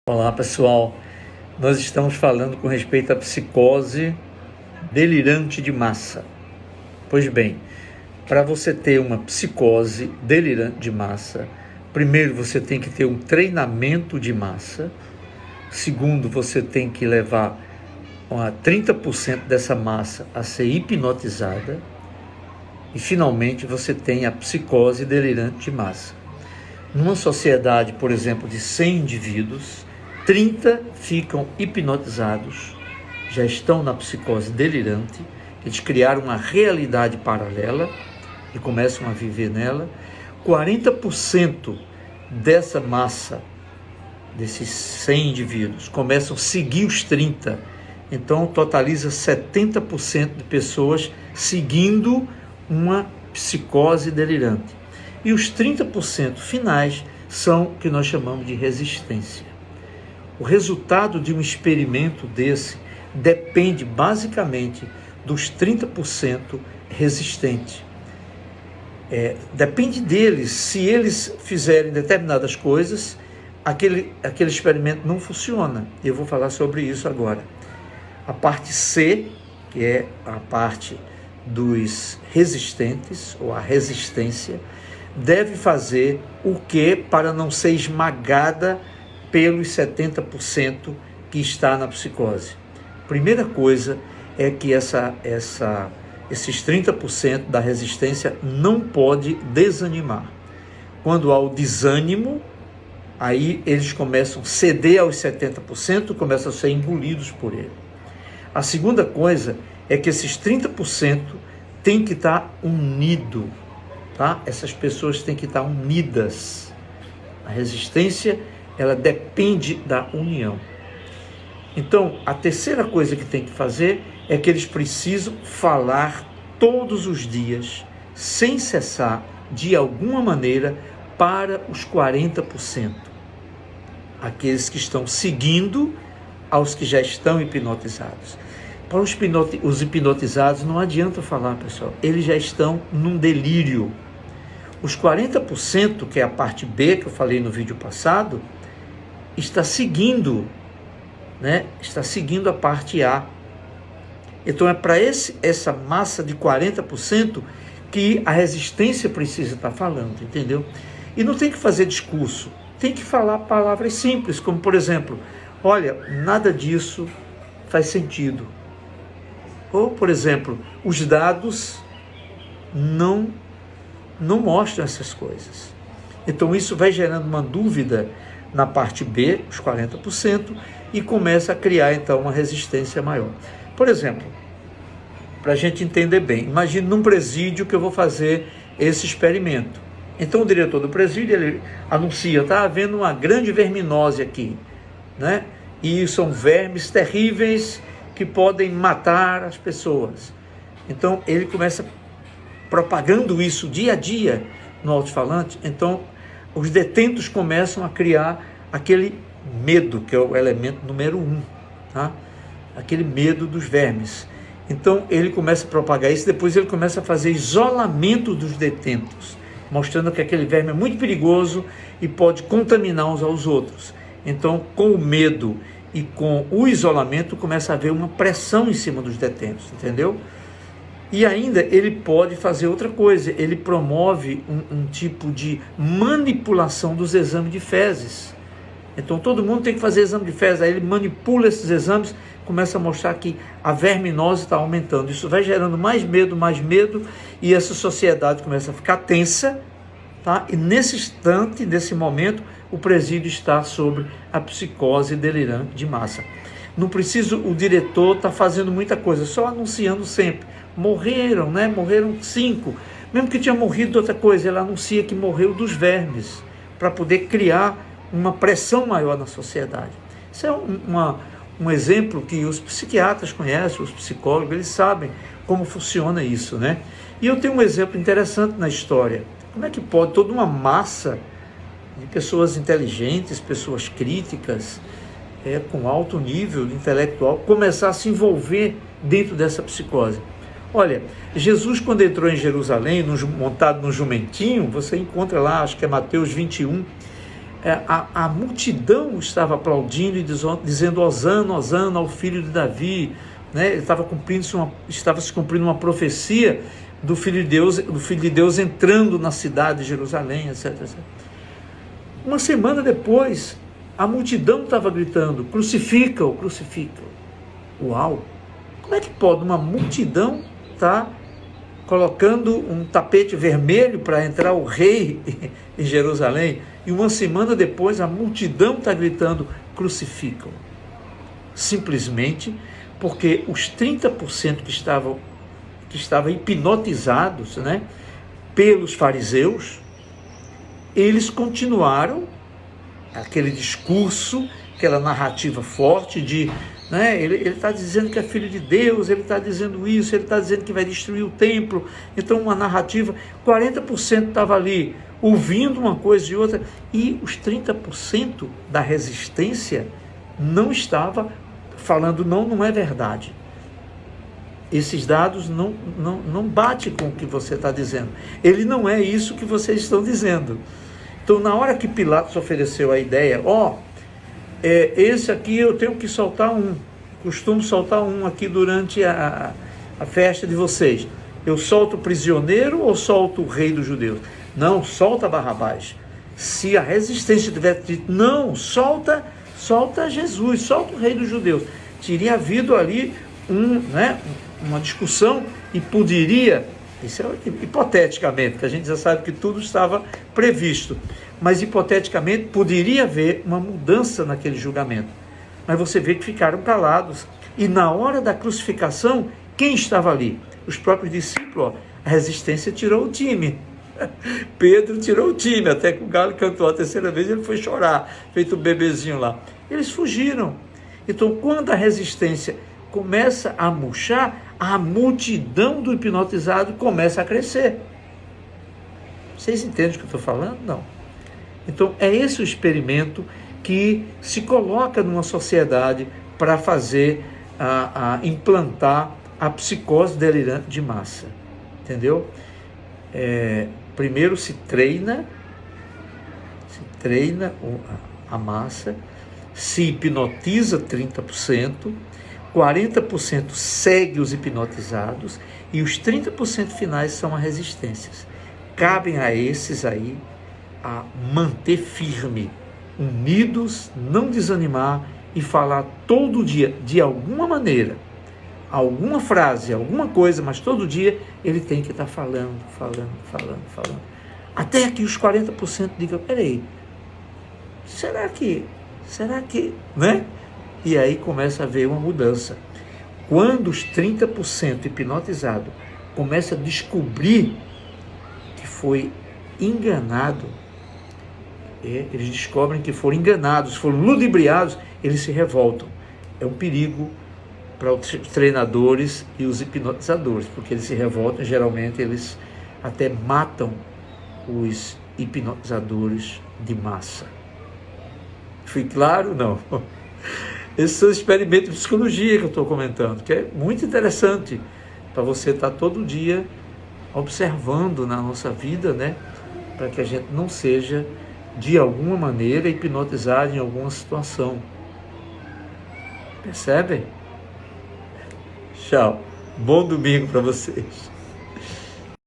Olá pessoal, nós estamos falando com respeito à psicose delirante de massa. Pois bem, para você ter uma psicose delirante de massa, primeiro você tem que ter um treinamento de massa, segundo você tem que levar 30% dessa massa a ser hipnotizada e finalmente você tem a psicose delirante de massa. Numa sociedade, por exemplo, de 100 indivíduos, 30 ficam hipnotizados, já estão na psicose delirante, eles criaram uma realidade paralela e começam a viver nela. 40% dessa massa, desses 100 indivíduos, começam a seguir os 30, então totaliza 70% de pessoas seguindo uma psicose delirante. E os 30% finais são o que nós chamamos de resistência. O resultado de um experimento desse depende basicamente dos 30% resistentes. Depende deles. Se eles fizerem determinadas coisas, aquele experimento não funciona. Eu vou falar sobre isso agora. A parte C, que é a parte dos resistentes, ou a resistência, deve fazer o que para não ser esmagada pelos 70% que está na psicose. Primeira coisa é que esses 30% da resistência não pode desanimar. Quando há o desânimo, aí eles começam a ceder aos 70%, começam a ser engolidos por ele. A segunda coisa é que esses 30% têm que estar unidos, tá? Essas pessoas têm que estar unidas. A resistência, ela depende da união. Então, a terceira coisa que tem que fazer é que eles precisam falar todos os dias, sem cessar, de alguma maneira, para os 40%. Aqueles que estão seguindo aos que já estão hipnotizados. Para os hipnotizados não adianta falar, pessoal, eles já estão num delírio. Os 40%, que é a parte B que eu falei no vídeo passado, está seguindo a parte A. Então é para essa massa de 40% que a resistência precisa estar falando, entendeu? E não tem que fazer discurso, tem que falar palavras simples, como por exemplo, olha, nada disso faz sentido. Ou, por exemplo, os dados não mostram essas coisas. Então isso vai gerando uma dúvida na parte B, os 40%, e começa a criar então uma resistência maior. Por exemplo, para a gente entender bem, imagine num presídio que eu vou fazer esse experimento. Então o diretor do presídio, ele anuncia, está havendo uma grande verminose aqui, né? E são vermes terríveis que podem matar as pessoas. Então ele começa propagando isso dia a dia no alto-falante. Então os detentos começam a criar aquele medo, que é o elemento número 1, tá? Aquele medo dos vermes. Então ele começa a propagar isso, depois ele começa a fazer isolamento dos detentos, mostrando que aquele verme é muito perigoso e pode contaminar uns aos outros. Então, com o medo e com o isolamento, começa a haver uma pressão em cima dos detentos, entendeu? E ainda ele pode fazer outra coisa, ele promove um tipo de manipulação dos exames de fezes. Então todo mundo tem que fazer exame de fezes, aí ele manipula esses exames, começa a mostrar que a verminose está aumentando. Isso vai gerando mais medo, e essa sociedade começa a ficar tensa, tá? E nesse instante, nesse momento, o presídio está sobre a psicose delirante de massa. Não precisa o diretor estar fazendo muita coisa, só anunciando sempre. Morreram, né? Morreram 5. Mesmo que tinha morrido de outra coisa, ele anuncia que morreu dos vermes, para poder criar uma pressão maior na sociedade. Isso é um exemplo que os psiquiatras conhecem, os psicólogos, eles sabem como funciona isso, né? E eu tenho um exemplo interessante na história. Como é que pode toda uma massa de pessoas inteligentes, pessoas críticas, com alto nível intelectual, começar a se envolver dentro dessa psicose? Olha, Jesus, quando entrou em Jerusalém, montado num jumentinho, você encontra lá, acho que é Mateus 21, a multidão estava aplaudindo e dizendo Hosana, Hosana ao filho de Davi, né? Ele estava se cumprindo uma profecia do Filho de Deus entrando na cidade de Jerusalém, etc, etc. Uma semana depois, a multidão estava gritando, crucifica-o, crucifica-o. Uau! Como é que pode uma multidão estar colocando um tapete vermelho para entrar o rei em Jerusalém, e uma semana depois a multidão está gritando, crucificam? Simplesmente porque os 30% que estavam hipnotizados, né, pelos fariseus, eles continuaram aquele discurso, aquela narrativa forte de, né, ele está dizendo que é filho de Deus, ele está dizendo isso, ele está dizendo que vai destruir o templo. Então uma narrativa, 40% estava ali ouvindo uma coisa e outra, e os 30% da resistência não estava falando, não é verdade. Esses dados não batem com o que você está dizendo. Ele não é isso que vocês estão dizendo. Então, na hora que Pilatos ofereceu a ideia, esse aqui eu tenho que soltar costumo soltar aqui durante a festa de vocês. Eu solto o prisioneiro ou solto o rei dos judeus? Não, solta Barrabás. Se a resistência tivesse dito, não, solta Jesus, solta o rei dos judeus, teria havido ali uma discussão e poderia, isso é hipoteticamente, que a gente já sabe que tudo estava previsto, mas hipoteticamente poderia haver uma mudança naquele julgamento. Mas você vê que ficaram calados, e na hora da crucificação, quem estava ali? Os próprios discípulos. A resistência tirou o time. Pedro tirou o time, até que o galo cantou a terceira vez, ele foi chorar, feito um bebezinho lá. Eles fugiram. Então, quando a resistência começa a murchar, a multidão do hipnotizado começa a crescer. Vocês entendem o que eu estou falando? Não. Então, é esse o experimento que se coloca numa sociedade para fazer, implantar a psicose delirante de massa. Entendeu? Primeiro se treina a massa, se hipnotiza 30%, 40% segue os hipnotizados e os 30% finais são as resistências. Cabem a esses aí a manter firme, unidos, não desanimar e falar todo dia, de alguma maneira, alguma frase, alguma coisa, mas todo dia ele tem que estar falando. Até que os 40% digam, peraí, será que, né? E aí começa a haver uma mudança. Quando os 30% hipnotizado começa a descobrir que foi enganado, eles descobrem que foram enganados, foram ludibriados, eles se revoltam. É um perigo para os treinadores e os hipnotizadores, porque eles se revoltam, geralmente eles até matam os hipnotizadores de massa. Foi claro? Não. Esses são experimentos de psicologia que eu estou comentando, que é muito interessante para você estar todo dia observando na nossa vida, né? Para que a gente não seja, de alguma maneira, hipnotizado em alguma situação. Percebem? Tchau. Bom domingo para vocês.